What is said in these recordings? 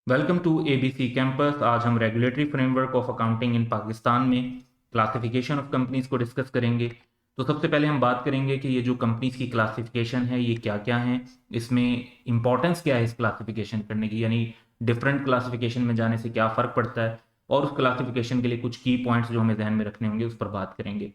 Welcome to ABC campus. आज हम regulatory framework of accounting इन पाकिस्तान में क्लासिफिकेशन ऑफ कंपनीज को डिस्कस करेंगे। तो सबसे पहले हम बात करेंगे कि ये जो कंपनीज की क्लासिफिकेशन है ये क्या क्या है, इसमें इंपॉर्टेंस क्या है इस क्लासिफिकेशन करने की, यानी डिफरेंट क्लासिफिकेशन में जाने से क्या फ़र्क पड़ता है, और उस क्लासिफिकेशन के लिए कुछ की पॉइंट्स जो हमें ध्यान में रखने होंगे उस पर बात करेंगे।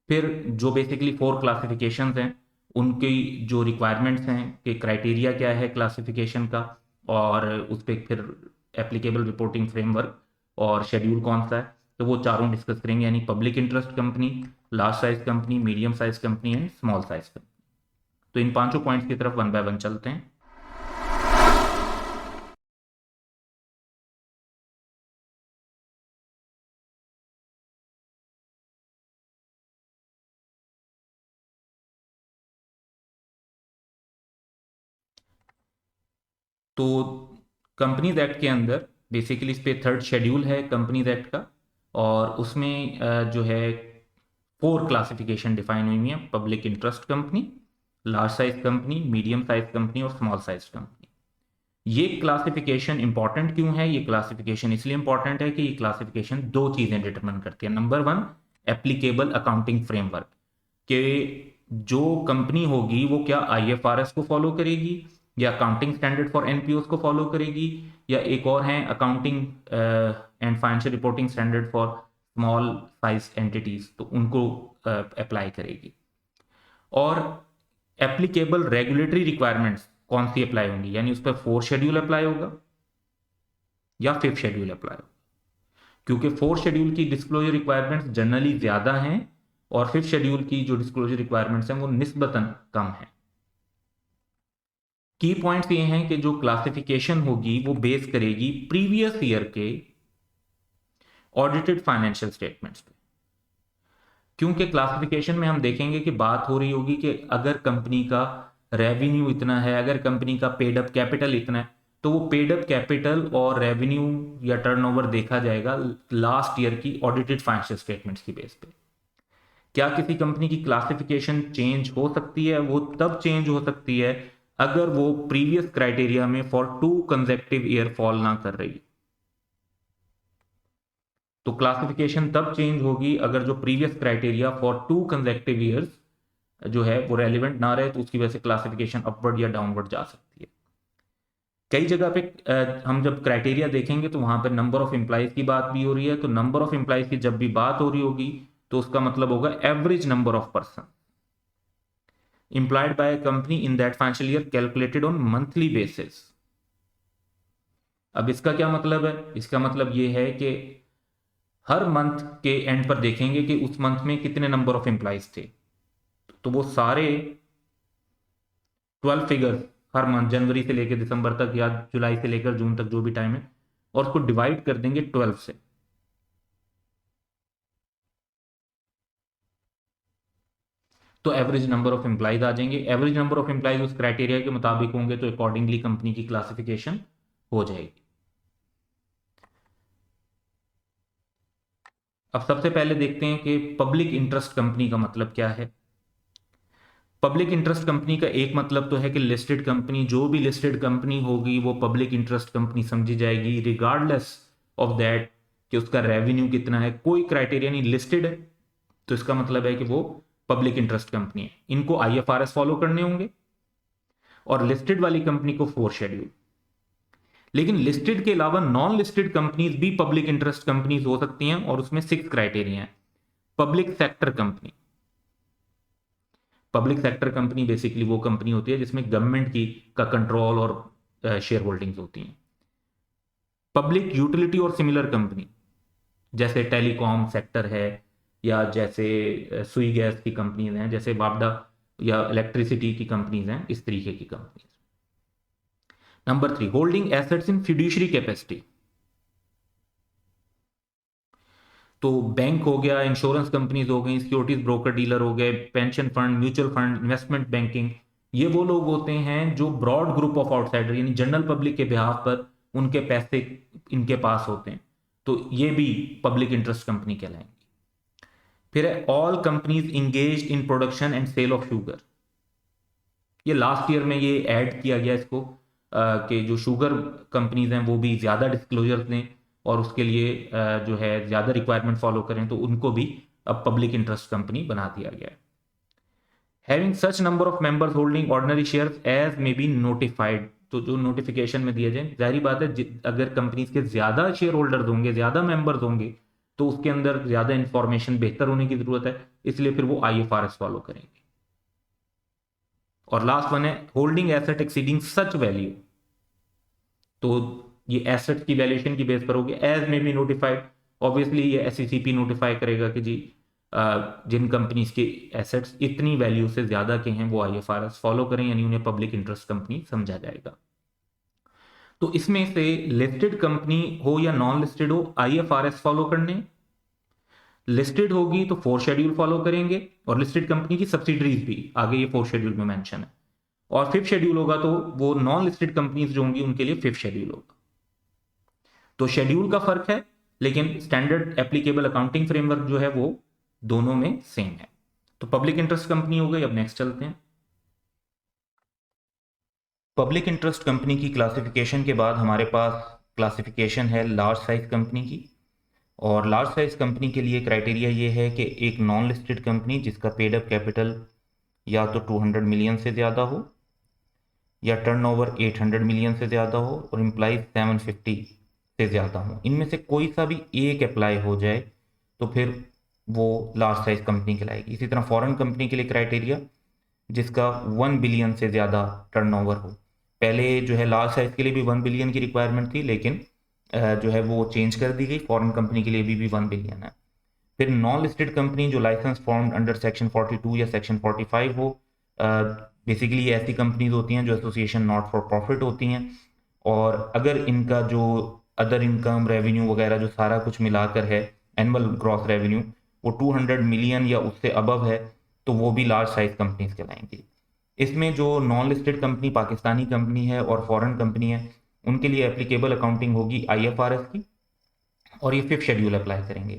फिर जो बेसिकली 4 क्लासिफिकेशंस हैं उनकी जो रिक्वायरमेंट्स हैं कि क्राइटेरिया क्या है क्लासिफिकेशन का, और उस पर फिर एप्लीकेबल रिपोर्टिंग फ्रेमवर्क और शेड्यूल कौन सा है, तो वो चारों डिस्कस करेंगे, यानी public interest company, large size company, medium size company and small size company. तो इन पांचों पॉइंट्स की तरफ वन बाय वन चलते हैं। तो कंपनीज एक्ट के अंदर बेसिकली इस पे थर्ड शेड्यूल है कंपनीज एक्ट का, और उसमें जो है 4 क्लासिफिकेशन डिफाइन हुई है: public interest company, large size company, medium size company और स्मॉल साइज कंपनी। ये क्लासिफिकेशन इंपॉर्टेंट क्यों है? ये क्लासिफिकेशन इसलिए इंपॉर्टेंट है कि ये क्लासिफिकेशन दो चीजें डिटरमाइन करती है। Number one, applicable accounting framework, के जो कंपनी होगी वो क्या आईएफआरएस को फॉलो करेगी, या अकाउंटिंग स्टैंडर्ड फॉर एनपीओस को फॉलो करेगी, या एक और है accounting and financial reporting standard for small size entities, तो उनको अप्लाई करेगी। और एप्लीकेबल रेगुलेटरी रिक्वायरमेंट्स कौन सी अप्लाई होंगी, यानी उस पर 4 शेड्यूल अप्लाई होगा या 5th शेड्यूल अप्लाई होगा, क्योंकि 4th शेड्यूल की डिस्क्लोजर रिक्वायरमेंट्स जनरली ज्यादा हैं और 5th शेड्यूल की जो डिस्क्लोजर रिक्वायरमेंट्स हैं वो निस्बतन कम है। की पॉइंट्स ये हैं कि जो क्लासिफिकेशन होगी वो बेस करेगी प्रीवियस ईयर के ऑडिटेड फाइनेंशियल स्टेटमेंट्स पे, क्योंकि क्लासिफिकेशन में हम देखेंगे कि बात हो रही होगी कि अगर कंपनी का रेवेन्यू इतना है, अगर कंपनी का पेड अप कैपिटल इतना है, तो वो पेड अप कैपिटल और रेवेन्यू या टर्नओवर देखा जाएगा लास्ट ईयर की ऑडिटेड फाइनेंशियल स्टेटमेंट्स की बेस पे। क्या किसी कंपनी की क्लासिफिकेशन चेंज हो सकती है? वो तब चेंज हो सकती है अगर वो प्रीवियस क्राइटेरिया में फॉर 2 कंसेक्टिव ईयर फॉल ना कर रही। तो क्लासिफिकेशन तब चेंज होगी अगर जो previous criteria for 2 consecutive years जो है वो रेलिवेंट ना रहे, तो उसकी वजह से क्लासिफिकेशन अपवर्ड या डाउनवर्ड जा सकती है। कई जगह पे हम जब क्राइटेरिया देखेंगे तो वहां पर नंबर ऑफ एम्प्लॉइज की बात भी हो रही है, तो नंबर ऑफ एम्प्लॉइज की जब भी बात हो रही होगी तो उसका मतलब होगा average number of person employed by a company in that financial year calculated on monthly basis। अब इसका क्या मतलब है? इसका मतलब ये है कि हर मंथ के एंड पर देखेंगे कि उस मंथ में कितने नंबर ऑफ एम्प्लॉइज थे, तो वो सारे 12 फिगर्स हर मंथ, जनवरी से लेकर दिसंबर तक या जुलाई से लेकर जून तक जो भी टाइम है, और उसको डिवाइड कर देंगे 12 से, तो एवरेज नंबर ऑफ एम्प्लॉइज आ जाएंगे। एवरेज नंबर ऑफ एम्प्लॉइज उस क्राइटेरिया के मुताबिक होंगे तो अकॉर्डिंगली कंपनी की क्लासिफिकेशन हो जाएगी। अब सबसे पहले देखते हैं कि पब्लिक इंटरेस्ट कंपनी का मतलब क्या है। पब्लिक इंटरेस्ट कंपनी का एक मतलब तो है कि लिस्टेड कंपनी, जो भी लिस्टेड कंपनी होगी वो पब्लिक इंटरेस्ट कंपनी समझी जाएगी, रिगार्डलेस ऑफ दैट कि उसका रेवेन्यू कितना है। कोई क्राइटेरिया नहीं, लिस्टेड है तो इसका मतलब है कि वो पब्लिक इंटरेस्ट कंपनी है। इनको आईएफआरएस फॉलो करने होंगे, और लिस्टेड वाली कंपनी को 4 शेड्यूल। लेकिन लिस्टेड के अलावा नॉन लिस्टेड कंपनीज भी पब्लिक इंटरेस्ट कंपनीज हो सकती हैं, और उसमें 6 क्राइटेरिया है। Public sector company, public sector company basically वो कंपनी होती है जिसमें गवर्नमेंट की का कंट्रोल और शेयर होल्डिंग्स होती हैं। पब्लिक यूटिलिटी और सिमिलर कंपनी, जैसे टेलीकॉम सेक्टर है, या जैसे सुई गैस की कंपनीज हैं, जैसे वापडा या इलेक्ट्रिसिटी की कंपनीज हैं, इस तरीके की companies. Number 3, holding assets in fiduciary capacity, तो बैंक हो गया, इंश्योरेंस कंपनीज हो गई, सिक्योरिटीज ब्रोकर डीलर हो गए, pension fund, mutual fund, investment banking, ये वो लोग होते हैं जो ब्रॉड ग्रुप ऑफ आउटसाइडर यानी जनरल पब्लिक के बिहाफ पर उनके पैसे इनके पास होते हैं, तो ये भी पब्लिक इंटरेस्ट कंपनी कहलाएंगी। फिर है all companies engage in production and sale of sugar, ये लास्ट ईयर में ये ऐड किया गया इसको, कि जो शुगर कंपनीज हैं वो भी ज़्यादा डिस्क्लोजर दें और उसके लिए जो है ज़्यादा रिक्वायरमेंट फॉलो करें, तो उनको भी अब पब्लिक इंटरेस्ट कंपनी बना दिया गया है। Having such number of members holding ordinary shares as may be notified, तो जो नोटिफिकेशन में दिए जाए, जाहिर बात है अगर कंपनीज के ज़्यादा शेयर होल्डर्स होंगे, ज़्यादा मेंबर्स होंगे, तो उसके अंदर ज़्यादा इंफॉर्मेशन बेहतर होने की ज़रूरत है, इसलिए फिर वो IFRS फॉलो करेंगे। और लास्ट वन है होल्डिंग एसेट एक्सीडिंग सच वैल्यू, तो ये एसेट की वैल्यूएशन की बेस पर होगी। एज में बी नोटिफाइड, ऑब्वियसली ये SECP नोटिफाई करेगा कि जी जिन कंपनीज के एसेट्स इतनी वैल्यू से ज्यादा के हैं वो IFRS फॉलो करें, यानी उन्हें पब्लिक इंटरेस्ट कंपनी समझा जाएगा। तो इसमें से लिस्टेड कंपनी हो या नॉन लिस्टेड हो, IFRS फॉलो करने, लिस्टेड होगी तो 4 शेड्यूल फॉलो करेंगे, और लिस्टेड कंपनी की सब्सिडरीज भी आगे ये 4 शेड्यूल में मेंशन है, और 5th शेड्यूल होगा तो वो नॉन लिस्टेड कंपनीज जो होंगी उनके लिए 5th शेड्यूल होगा। तो शेड्यूल का फर्क है, लेकिन स्टैंडर्ड एप्लीकेबल अकाउंटिंग फ्रेमवर्क जो है वो दोनों में सेम है। तो पब्लिक इंटरेस्ट कंपनी हो गई। अब नेक्स्ट चलते हैं। पब्लिक इंटरेस्ट कंपनी की क्लासिफिकेशन के बाद हमारे पास क्लासिफिकेशन है लार्ज साइज कंपनी की। और लार्ज साइज कंपनी के लिए क्राइटेरिया ये है कि एक नॉन लिस्टेड कंपनी जिसका पेड अप कैपिटल या तो 200 मिलियन से ज़्यादा हो, या टर्नओवर 800 मिलियन से ज़्यादा हो, और इम्प्लाइज 750 से ज़्यादा हो। इनमें से कोई सा भी एक अप्लाई हो जाए तो फिर वो लार्ज साइज कंपनी कहलाएगी। इसी तरह फॉरेन कंपनी के लिए क्राइटेरिया जिसका 1 बिलियन से ज़्यादा टर्नओवर हो। पहले जो है लार्ज साइज के लिए भी 1 बिलियन की रिक्वायरमेंट थी, लेकिन जो है वो चेंज कर दी गई, फॉरेन कंपनी के लिए भी 1 बिलियन है। फिर नॉन लिस्टेड कंपनी जो लाइसेंस फॉर्म अंडर सेक्शन 42 या सेक्शन 45 हो, बेसिकली ये ऐसी कंपनीज होती हैं जो एसोसिएशन नॉट फॉर प्रॉफिट होती हैं, और अगर इनका जो अदर इनकम रेवेन्यू वगैरह जो सारा कुछ मिलाकर है, एनुअल ग्रॉस रेवेन्यू, वो 200 मिलियन या उससे अबव है, तो वो भी लार्ज साइज कंपनीज कहलाएंगी। इसमें जो non listed company Pakistani company है और फॉरेन कंपनी है, उनके लिए एप्लीकेबल अकाउंटिंग होगी IFRS की, और ये 5th शेड्यूल अप्लाई करेंगे,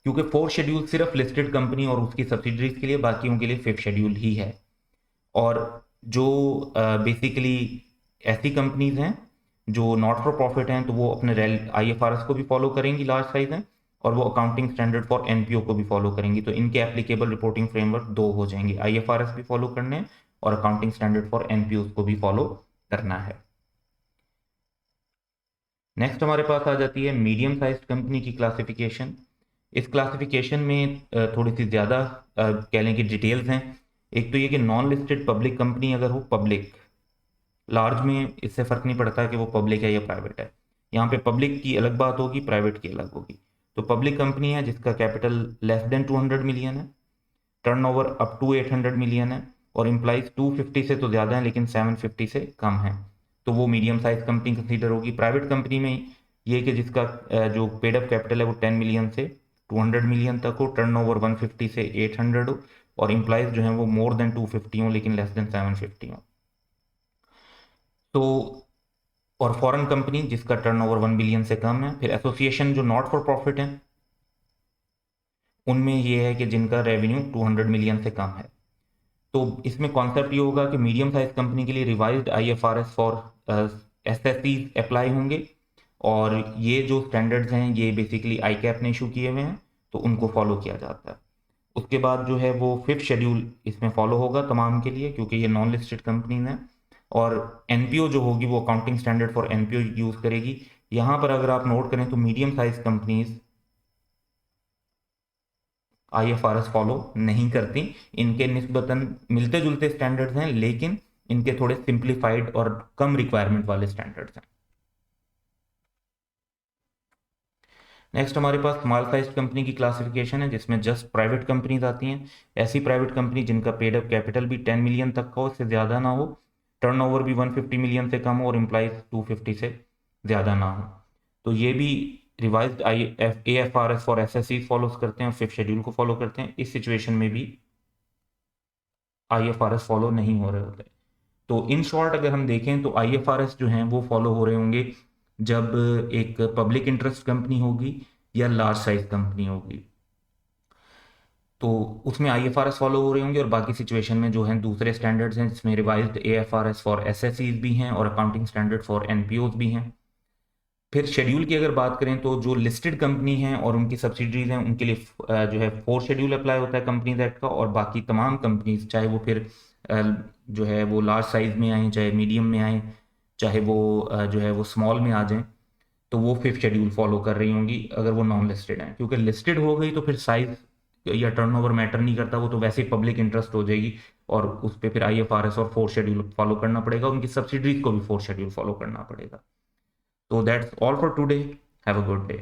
क्योंकि 4th शेड्यूल सिर्फ लिस्टेड कंपनी और उसकी सब्सिडरीज के लिए, बाकियों के लिए 5th शेड्यूल ही है। और जो बेसिकली ऐसी कंपनीज हैं जो नॉट फॉर प्रॉफिट हैं, तो वो अपने IFRS को भी फॉलो करेंगी, लार्ज साइज हैं, और वो अकाउंटिंग स्टैंडर्ड फॉर NPO को भी फॉलो करेंगी। तो इनके एप्लीकेबल रिपोर्टिंग फ्रेमवर्क 2 हो जाएंगे, IFRS भी फॉलो करने हैं और अकाउंटिंग स्टैंडर्ड फॉर NPO को भी फॉलो करना है। नेक्स्ट हमारे पास आ जाती है मीडियम साइज कंपनी की क्लासिफिकेशन। इस क्लासिफिकेशन में थोड़ी सी ज़्यादा कह लें कि डिटेल्स हैं। एक तो ये कि नॉन लिस्टेड पब्लिक कंपनी अगर हो, पब्लिक, लार्ज में इससे फ़र्क नहीं पड़ता कि वो पब्लिक है या प्राइवेट है, यहाँ पे पब्लिक की अलग बात होगी, प्राइवेट की अलग होगी। तो पब्लिक कंपनी है जिसका कैपिटल लेस देन 200 मिलियन है, टर्नओवर अप टू 800 मिलियन है, और इम्प्लाइज 250 से तो ज़्यादा है लेकिन 750 से कम है, तो वो मीडियम साइज कंपनी कंसीडर होगी। प्राइवेट कंपनी में ये कि जिसका जो पेड अप कैपिटल है वो 10 मिलियन से 200 मिलियन तक हो, टर्नओवर 150 से 800 हो, और इम्प्लाइज जो है वो मोर देन 250 हो लेकिन लेस देन 750 हो। तो और फॉरेन कंपनी जिसका टर्नओवर 1 बिलियन से कम है। फिर एसोसिएशन जो नॉट फॉर प्रॉफिट है, उनमें ये है कि जिनका रेवेन्यू 200 मिलियन से कम है। तो इसमें कॉन्सेप्ट ये होगा कि मीडियम साइज कंपनी के लिए revised IFRS for SSC apply होंगे, और ये जो स्टैंडर्ड्स हैं ये बेसिकली ICAP ने इशू किए हुए हैं, तो उनको फॉलो किया जाता है। उसके बाद जो है वो 5th शेड्यूल इसमें फॉलो होगा तमाम के लिए, क्योंकि ये नॉन लिस्टेड कंपनी है। और NPO जो होगी वो accounting standard for NPO use करेगी। यहाँ पर अगर आप नोट करें तो medium size companies IFRS follow नहीं करती, इनके निस्बतन मिलते जुलते स्टैंडर्ड्स हैं, लेकिन इनके थोड़े सिंप्लीफाइड और कम रिक्वायरमेंट वाले स्टैंडर्ड्स हैं। नेक्स्ट हमारे पास स्मॉल साइज कंपनी की क्लासिफिकेशन है, जिसमें जस्ट प्राइवेट कंपनीज आती हैं। ऐसी प्राइवेट कंपनी जिनका पेड अप कैपिटल भी 10 मिलियन तक का हो, इससे ज़्यादा ना हो, टर्नओवर भी 150 मिलियन से कम हो, और इम्प्लाइज 250 से ज़्यादा ना हो। तो ये भी revised AFRS for SSC follow करते हैं और 5th शेड्यूल को फॉलो करते हैं। इस सिचुएशन में भी IFRS फॉलो नहीं हो रहे होते। तो इन शॉर्ट अगर हम देखें तो IFRS जो हैं वो फॉलो हो रहे होंगे जब एक पब्लिक इंटरेस्ट कंपनी होगी या लार्ज साइज कंपनी होगी। तो उसमें IFRS फॉलो हो रही होंगी, और बाकी सिचुएशन में जो है दूसरे स्टैंडर्ड्स हैं, जिसमें रिवाइज्ड AFRS फॉर SSEs भी हैं और अकाउंटिंग स्टैंडर्ड फॉर NPOs भी हैं। फिर शेड्यूल की अगर बात करें तो जो लिस्टेड कंपनी हैं और उनकी सब्सिडरीज हैं उनके लिए जो है 4 शेड्यूल अप्लाई होता है कंपनीज एक्ट का, और बाकी तमाम कंपनीज चाहे वो फिर जो है वो लार्ज साइज में आए, चाहे मीडियम में आए, चाहे वो जो है वो स्मॉल में आ जाएं, तो वो 5th शेड्यूल फॉलो कर रही होंगी अगर वो नॉन लिस्टेड हैं। क्योंकि लिस्टेड हो गई तो फिर साइज या टर्नओवर मैटर नहीं करता, वो तो वैसे ही पब्लिक इंटरेस्ट हो जाएगी, और उस पर फिर IFRS और 4th शेड्यूल फॉलो करना पड़ेगा, उनकी सब्सिडरीज को भी 4th शेड्यूल फॉलो करना पड़ेगा। So that's all for today. Have a good day.